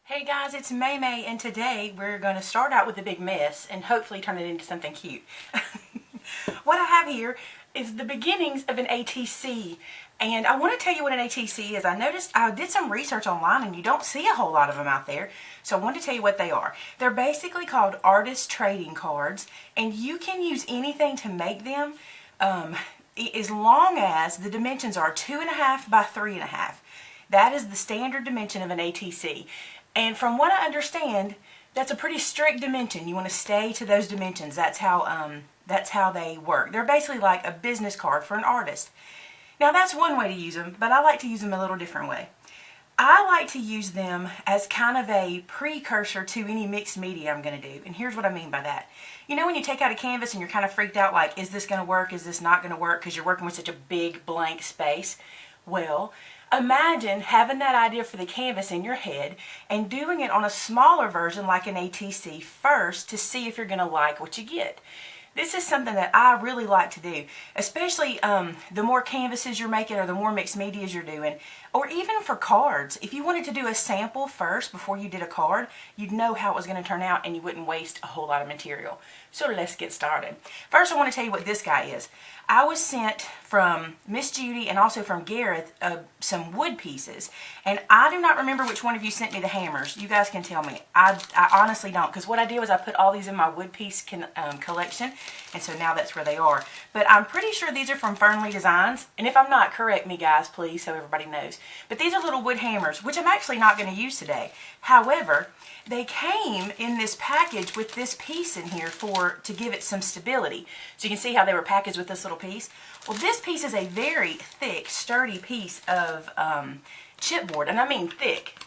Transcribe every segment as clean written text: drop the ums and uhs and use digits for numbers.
Hey guys, it's Maymay, and today we're going to start out with a big mess and hopefully turn it into something cute. What I have here is the beginnings of an ATC, and I want to tell you what an ATC is. I noticed I did some research online and you don't see a whole lot of them out there, so I wanted to tell you what they are. They're basically called artist trading cards, and you can use anything to make them as long as the dimensions are 2.5 by 3.5. That is the standard dimension of an ATC. And from what I understand, that's a pretty strict dimension. You want to stay to those dimensions. That's how they work. They're basically like a business card for an artist. Now that's one way to use them, but I like to use them a little different way. I like to use them as kind of a precursor to any mixed media I'm going to do. And here's what I mean by that. You know when you take out a canvas and you're kind of freaked out like, is this going to work? Is this not going to work? Because you're working with such a big blank space. Well, imagine having that idea for the canvas in your head and doing it on a smaller version like an ATC first to see if you're going to like what you get. This is something that I really like to do, especially the more canvases you're making or the more mixed medias you're doing, or even for cards. If you wanted to do a sample first before you did a card, you'd know how it was going to turn out and you wouldn't waste a whole lot of material. So let's get started. First I want to tell you what this guy is. I was sent from Miss Judy and also from Gareth some wood pieces, and I do not remember which one of you sent me the hammers. You guys can tell me. I honestly don't, because what I did was I put all these in my wood piece collection, and so now that's where they are. But I'm pretty sure these are from Fernley Designs, and if I'm not, correct me guys please so everybody knows. But these are little wood hammers, which I'm actually not going to use today. However, they came in this package with this piece in here to give it some stability. So you can see how they were packaged with this little piece. Well, this piece is a very thick, sturdy piece of chipboard, and I mean thick.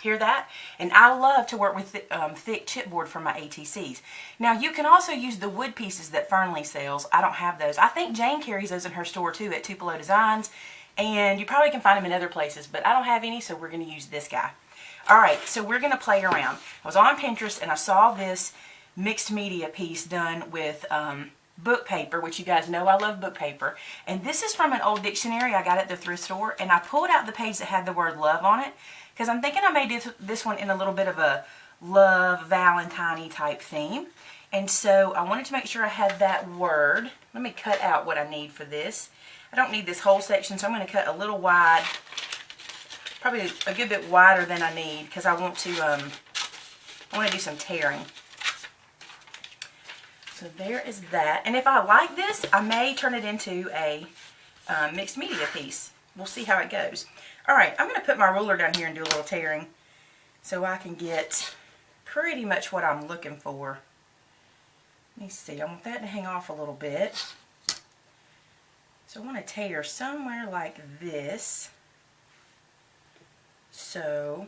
Hear that? And I love to work with thick chipboard for my ATCs. Now you can also use the wood pieces that Fernley sells. I don't have those. I think Jane carries those in her store too at Tupelo Designs, and you probably can find them in other places, but I don't have any, so we're going to use this guy. Alright, so we're going to play around. I was on Pinterest and I saw this mixed media piece done with book paper, which you guys know I love book paper. And this is from an old dictionary I got at the thrift store, and I pulled out the page that had the word love on it because I'm thinking I may do this one in a little bit of a love, Valentine type theme. And so I wanted to make sure I had that word. Let me cut out what I need for this. I don't need this whole section, so I'm going to cut a little wide. Probably a good bit wider than I need because I want to do some tearing. So there is that. And if I like this, I may turn it into a mixed media piece. We'll see how it goes. Alright, I'm going to put my ruler down here and do a little tearing so I can get pretty much what I'm looking for. Let me see. I want that to hang off a little bit. So I want to tear somewhere like this. So,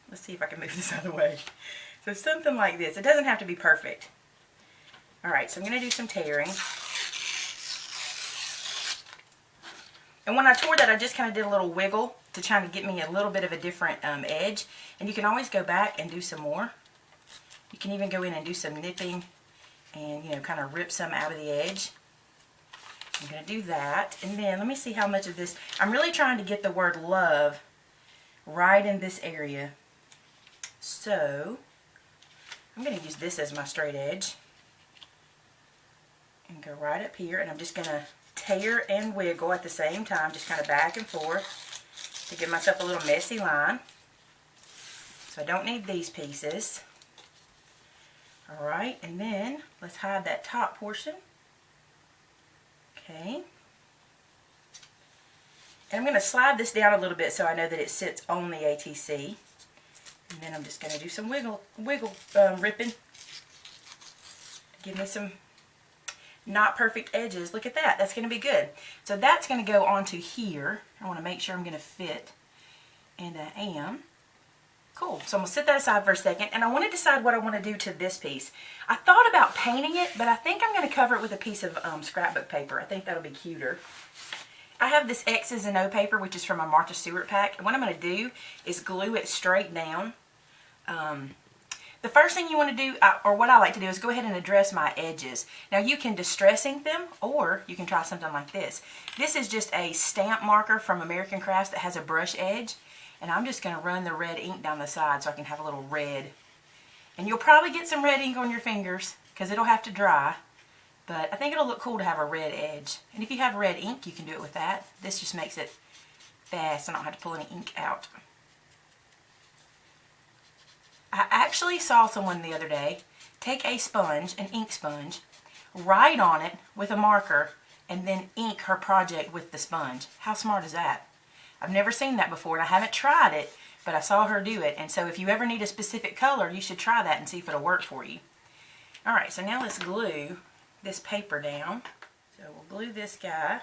let's see if I can move this out of the way. So something like this. It doesn't have to be perfect. Alright, so I'm going to do some tearing. And when I tore that, I just kind of did a little wiggle to try to get me a little bit of a different edge. And you can always go back and do some more. You can even go in and do some nipping and, you know, kind of rip some out of the edge. I'm going to do that. And then, let me see how much of this. I'm really trying to get the word love right in this area. So I'm going to use this as my straight edge and go right up here, and I'm just going to tear and wiggle at the same time, just kind of back and forth to give myself a little messy line. So I don't need these pieces. Alright, and then let's hide that top portion. Okay. And I'm going to slide this down a little bit so I know that it sits on the ATC. And then I'm just going to do some wiggle ripping. Give me some not perfect edges. Look at that. That's going to be good. So that's going to go onto here. I want to make sure I'm going to fit. And I am. Cool. So I'm going to set that aside for a second. And I want to decide what I want to do to this piece. I thought about painting it, but I think I'm going to cover it with a piece of scrapbook paper. I think that'll be cuter. I have this X's and O paper, which is from a Martha Stewart pack. And what I'm going to do is glue it straight down. The first thing you want to do, or what I like to do, is go ahead and address my edges. Now you can distress ink them, or you can try something like this. This is just a stamp marker from American Crafts that has a brush edge. And I'm just going to run the red ink down the side so I can have a little red. And you'll probably get some red ink on your fingers because it'll have to dry. But I think it'll look cool to have a red edge. And if you have red ink, you can do it with that. This just makes it fast. I don't have to pull any ink out. I actually saw someone the other day take a sponge, an ink sponge, write on it with a marker, and then ink her project with the sponge. How smart is that? I've never seen that before, and I haven't tried it, but I saw her do it. And so if you ever need a specific color, you should try that and see if it'll work for you. Alright, so now let's glue this paper down. So we'll glue this guy.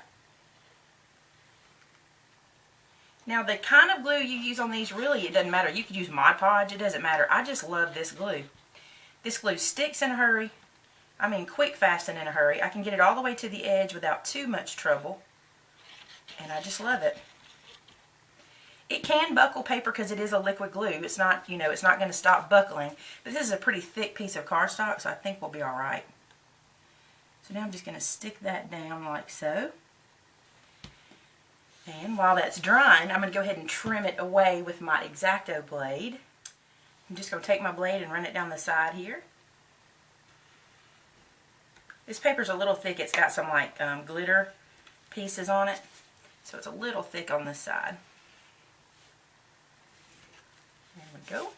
Now the kind of glue you use on these, really, it doesn't matter. You could use Mod Podge, it doesn't matter. I just love this glue. This glue sticks in a hurry. I mean quick, fast, and in a hurry. I can get it all the way to the edge without too much trouble. And I just love it. It can buckle paper because it is a liquid glue. It's not, you know, it's not going to stop buckling. But this is a pretty thick piece of cardstock, so I think we'll be alright. So now I'm just going to stick that down like so. And while that's drying, I'm going to go ahead and trim it away with my X-Acto blade. I'm just going to take my blade and run it down the side here. This paper's a little thick. It's got some like glitter pieces on it. So it's a little thick on this side. There we go.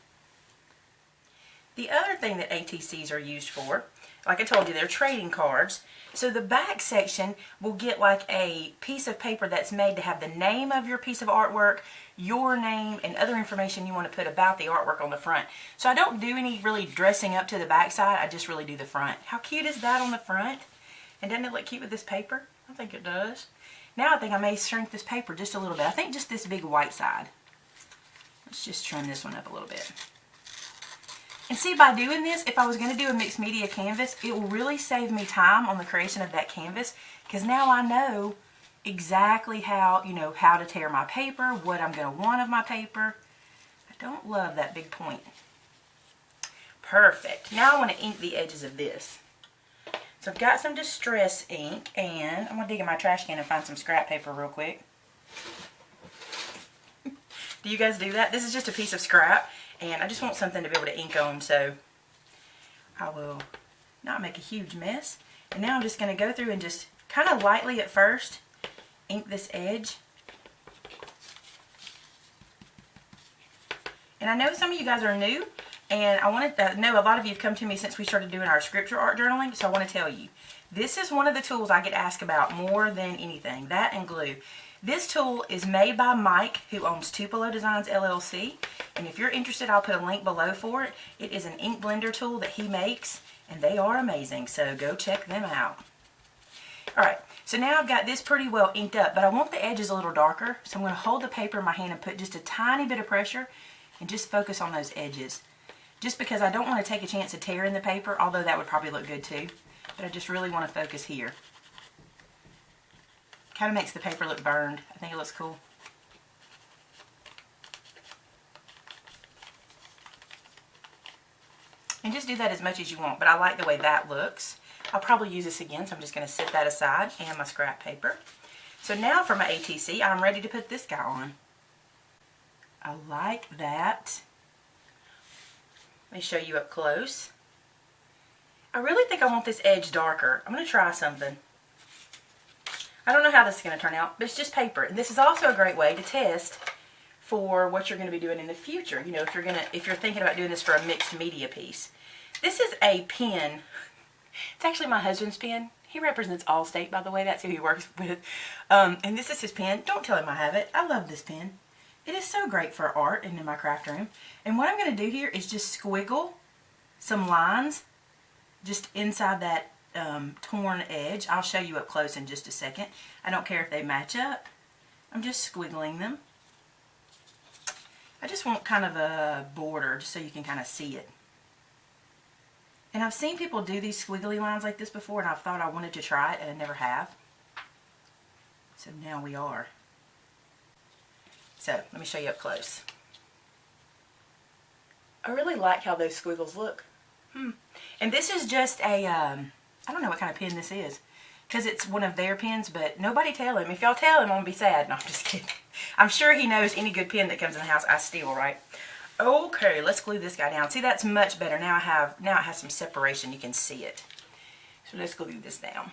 The other thing that ATCs are used for, like I told you, they're trading cards. So the back section will get like a piece of paper that's made to have the name of your piece of artwork, your name, and other information you want to put about the artwork on the front. So I don't do any really dressing up to the back side. I just really do the front. How cute is that on the front? And doesn't it look cute with this paper? I think it does. Now I think I may shrink this paper just a little bit. I think just this big white side. Let's just trim this one up a little bit. And see, by doing this, if I was going to do a mixed media canvas, it will really save me time on the creation of that canvas, because now I know exactly how, you know, how to tear my paper, what I'm going to want of my paper. I don't love that big point. Perfect. Now I want to ink the edges of this. So I've got some distress ink, and I'm going to dig in my trash can and find some scrap paper real quick. Do you guys do that? This is just a piece of scrap. And I just want something to be able to ink on, so I will not make a huge mess. And now I'm just going to go through and just kind of lightly at first ink this edge. And I know some of you guys are new, and I want to know a lot of you have come to me since we started doing our scripture art journaling, so I want to tell you, this is one of the tools I get asked about more than anything, that and glue. This tool is made by Mike, who owns Tupelo Designs LLC, and if you're interested, I'll put a link below for it. It is an ink blender tool that he makes, and they are amazing, so go check them out. Alright, so now I've got this pretty well inked up, but I want the edges a little darker, so I'm going to hold the paper in my hand and put just a tiny bit of pressure and just focus on those edges. Just because I don't want to take a chance of tearing the paper, although that would probably look good too, but I just really want to focus here. Kind of makes the paper look burned. I think it looks cool. And just do that as much as you want, but I like the way that looks. I'll probably use this again, so I'm just going to set that aside, and my scrap paper. So now for my ATC, I'm ready to put this guy on. I like that. Let me show you up close. I really think I want this edge darker. I'm going to try something. I don't know how this is going to turn out, but it's just paper. And this is also a great way to test for what you're going to be doing in the future. You know, if you're thinking about doing this for a mixed media piece. This is a pen. It's actually my husband's pen. He represents Allstate, by the way. That's who he works with. And this is his pen. Don't tell him I have it. I love this pen. It is so great for art and in my craft room. And what I'm going to do here is just squiggle some lines just inside that torn edge. I'll show you up close in just a second. I don't care if they match up. I'm just squiggling them. I just want kind of a border just so you can kind of see it. And I've seen people do these squiggly lines like this before, and I've thought I wanted to try it and I never have. So now we are. So let me show you up close. I really like how those squiggles look. And this is just a I don't know what kind of pen this is, because it's one of their pens, but nobody tell him. If y'all tell him, I'm going to be sad. No, I'm just kidding. I'm sure he knows any good pen that comes in the house I steal, right? Okay, let's glue this guy down. See, that's much better. Now it has some separation. You can see it. So let's glue this down.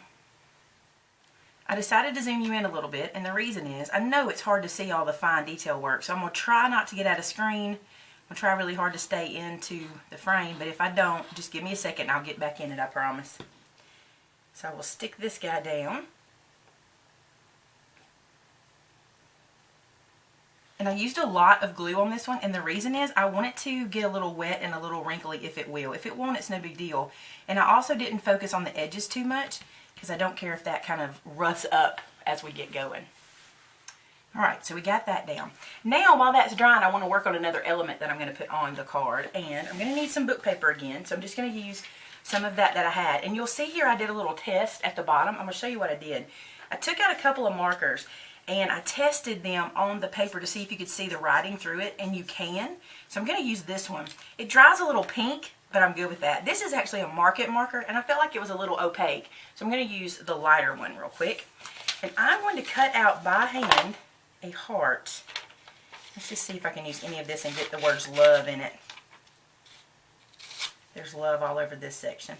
I decided to zoom you in a little bit, and the reason is I know it's hard to see all the fine detail work, so I'm going to try not to get out of screen. I'm going to try really hard to stay into the frame, but if I don't, just give me a second and I'll get back in it, I promise. So I will stick this guy down. And I used a lot of glue on this one, and the reason is I want it to get a little wet and a little wrinkly if it will. If it won't, it's no big deal. And I also didn't focus on the edges too much because I don't care if that kind of roughs up as we get going. Alright, so we got that down. Now, while that's drying, I want to work on another element that I'm going to put on the card. And I'm going to need some book paper again, so I'm just going to use some of that I had. And you'll see here I did a little test at the bottom. I'm going to show you what I did. I took out a couple of markers and I tested them on the paper to see if you could see the writing through it, and you can. So I'm going to use this one. It dries a little pink, but I'm good with that. This is actually a market marker, and I felt like it was a little opaque. So I'm going to use the lighter one real quick. And I'm going to cut out by hand a heart. Let's just see if I can use any of this and get the words love in it. There's love all over this section.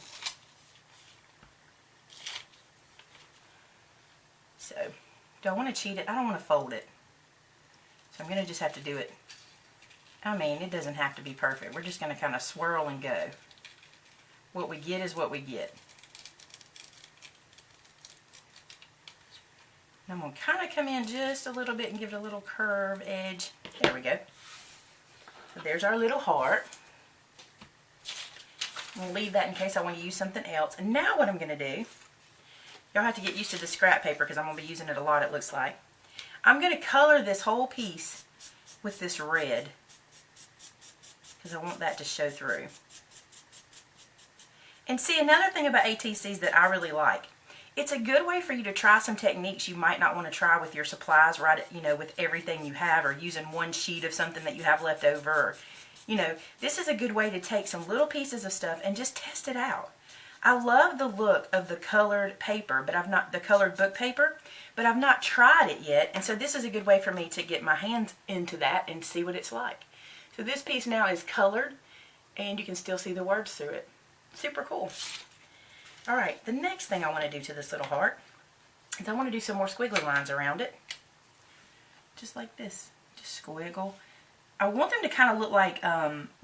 So, do I want to cheat it? I don't want to fold it. So I'm going to just have to do it. I mean, it doesn't have to be perfect. We're just going to kind of swirl and go. What we get is what we get. And I'm going to kind of come in just a little bit and give it a little curve edge. There we go. So there's our little heart. I'm going to leave that in case I want to use something else. And now what I'm going to do, y'all have to get used to the scrap paper because I'm going to be using it a lot, it looks like. I'm going to color this whole piece with this red because I want that to show through. And see, another thing about ATCs that I really like, it's a good way for you to try some techniques you might not want to try with your supplies, right? You know, with everything you have, or using one sheet of something that you have left over. Or, you know, this is a good way to take some little pieces of stuff and just test it out. I love the look of the colored paper, but the colored book paper, but I've not tried it yet. And so this is a good way for me to get my hands into that and see what it's like. So this piece now is colored, and you can still see the words through it. Super cool. Alright, the next thing I want to do to this little heart is I want to do some more squiggly lines around it. Just like this. Just squiggle. I want them to kind of look like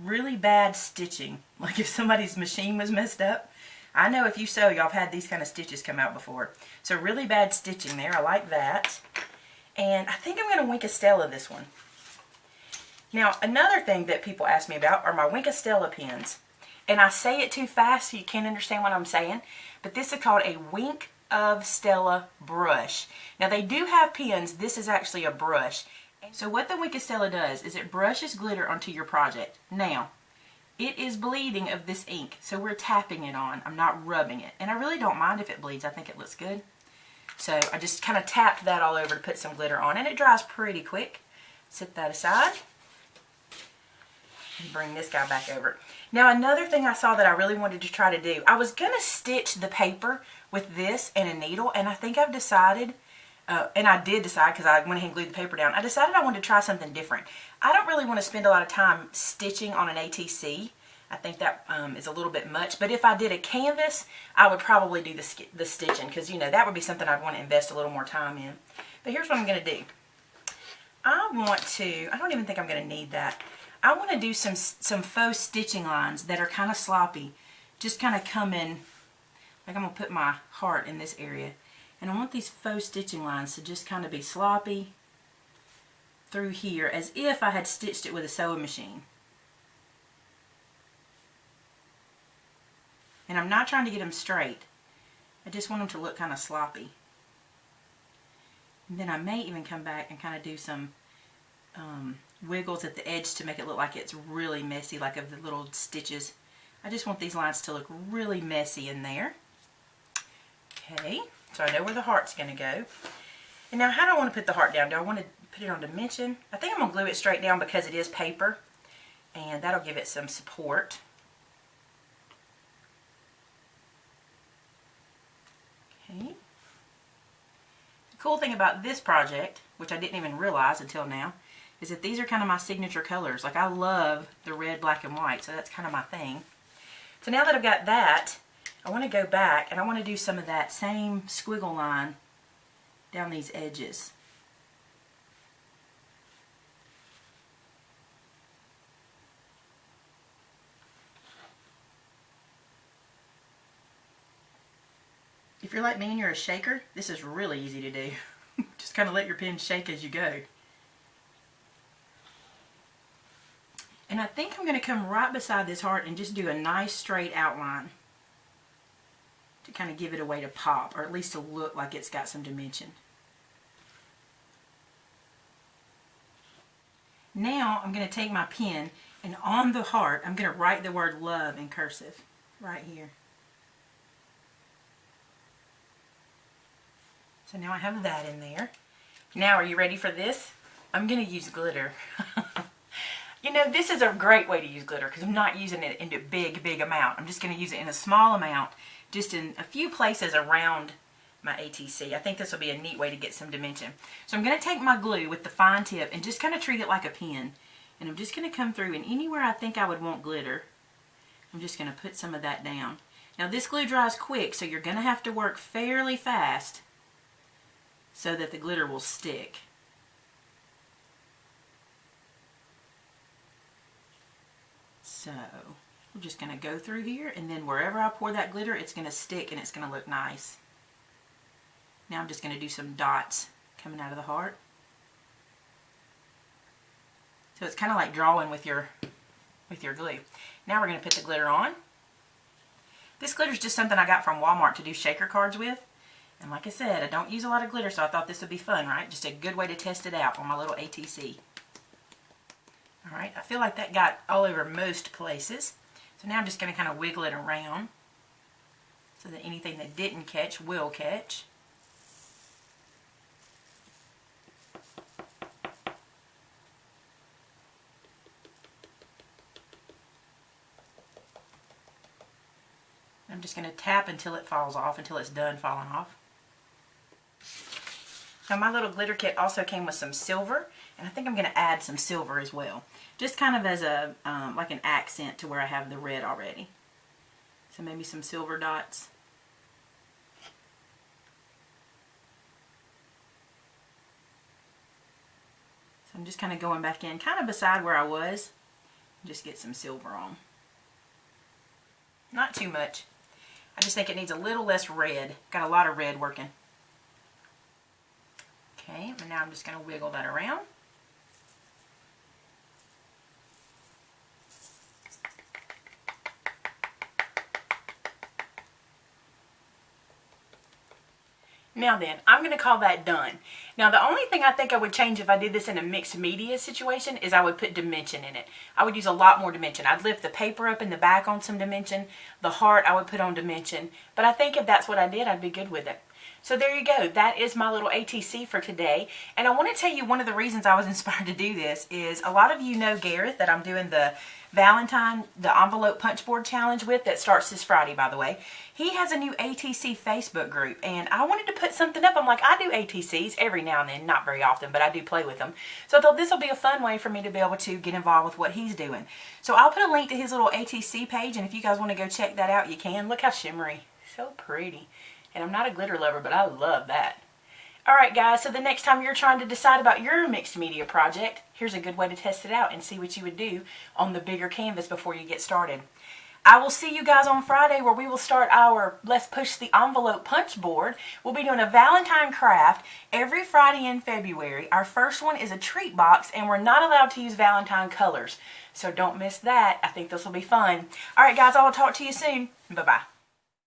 really bad stitching. Like if somebody's machine was messed up. I know if you sew, y'all have had these kind of stitches come out before. So really bad stitching there. I like that. And I think I'm going to Wink Stella this one. Now, another thing that people ask me about are my Wink Stella pens. And I say it too fast so you can't understand what I'm saying. But this is called a Wink of Stella brush. Now they do have pens. This is actually a brush. So what the Wink of Stella does is it brushes glitter onto your project. Now, it is bleeding of this ink. So we're tapping it on. I'm not rubbing it. And I really don't mind if it bleeds. I think it looks good. So I just kind of tapped that all over to put some glitter on. And it dries pretty quick. Set that aside. And bring this guy back over. Now another thing I saw that I really wanted to try to do, I was going to stitch the paper with this and a needle, and I think I've decided, and I did decide because I went ahead and glued the paper down, I decided I wanted to try something different. I don't really want to spend a lot of time stitching on an ATC. I think that is a little bit much, but if I did a canvas, I would probably do the stitching because, you know, that would be something I'd want to invest a little more time in. But here's what I'm going to do. I don't even think I'm going to need that. I want to do some faux stitching lines that are kind of sloppy. Just kind of come in, like I'm going to put my heart in this area. And I want these faux stitching lines to just kind of be sloppy through here as if I had stitched it with a sewing machine. And I'm not trying to get them straight. I just want them to look kind of sloppy. And then I may even come back and kind of do some wiggles at the edge to make it look like it's really messy, like of the little stitches. I just want these lines to look really messy in there. Okay, so I know where the heart's going to go. And now how do I want to put the heart down? Do I want to put it on dimension? I think I'm going to glue it straight down because it is paper, and that'll give it some support. Okay. Cool thing about this project, which I didn't even realize until now, is that these are kind of my signature colors. Like, I love the red, black, and white, so that's kind of my thing. So now that I've got that, I want to go back and I want to do some of that same squiggle line down these edges. If you're like me and you're a shaker, this is really easy to do. Just kind of let your pen shake as you go. And I think I'm going to come right beside this heart and just do a nice straight outline to kind of give it a way to pop, or at least to look like it's got some dimension. Now I'm going to take my pen and on the heart I'm going to write the word love in cursive right here. So now I have that in there. Now, are you ready for this? I'm going to use glitter. You know, this is a great way to use glitter because I'm not using it in a big amount. I'm just going to use it in a small amount, just in a few places around my ATC. I think this will be a neat way to get some dimension. So I'm going to take my glue with the fine tip and just kind of treat it like a pen. And I'm just going to come through, and anywhere I think I would want glitter, I'm just going to put some of that down. Now, this glue dries quick, so you're going to have to work fairly fast so that the glitter will stick. So we're just going to go through here, and then wherever I pour that glitter, it's going to stick and it's going to look nice. Now I'm just going to do some dots coming out of the heart. So it's kind of like drawing with your glue. Now we're going to put the glitter on. This glitter is just something I got from Walmart to do shaker cards with. And like I said, I don't use a lot of glitter, so I thought this would be fun, right? Just a good way to test it out on my little ATC. Alright, I feel like that got all over most places. So now I'm just going to kind of wiggle it around so that anything that didn't catch will catch. I'm just going to tap until it falls off, until it's done falling off. Now my little glitter kit also came with some silver, and I think I'm going to add some silver as well. Just kind of as a, like an accent to where I have the red already. So maybe some silver dots. So I'm just kind of going back in, kind of beside where I was. Just get some silver on. Not too much. I just think it needs a little less red. Got a lot of red working. Okay, and now I'm just going to wiggle that around. Now then, I'm going to call that done. Now the only thing I think I would change if I did this in a mixed media situation is I would put dimension in it. I would use a lot more dimension. I'd lift the paper up in the back on some dimension. The heart I would put on dimension. But I think if that's what I did, I'd be good with it. So there you go. That is my little ATC for today. And I want to tell you one of the reasons I was inspired to do this is a lot of you know Gareth that I'm doing the Valentine, the envelope punch board challenge with, that starts this Friday, by the way. He has a new ATC Facebook group, and I wanted to put something up. I'm like, I do ATCs every now and then, not very often, but I do play with them. So I thought this will be a fun way for me to be able to get involved with what he's doing. So I'll put a link to his little ATC page, and if you guys want to go check that out, you can. Look how shimmery. So pretty. And I'm not a glitter lover, but I love that. Alright guys, so the next time you're trying to decide about your mixed media project, here's a good way to test it out and see what you would do on the bigger canvas before you get started. I will see you guys on Friday where we will start our Let's Push the Envelope punch board. We'll be doing a Valentine craft every Friday in February. Our first one is a treat box, and we're not allowed to use Valentine colors. So don't miss that. I think this will be fun. Alright guys, I will talk to you soon. Bye-bye.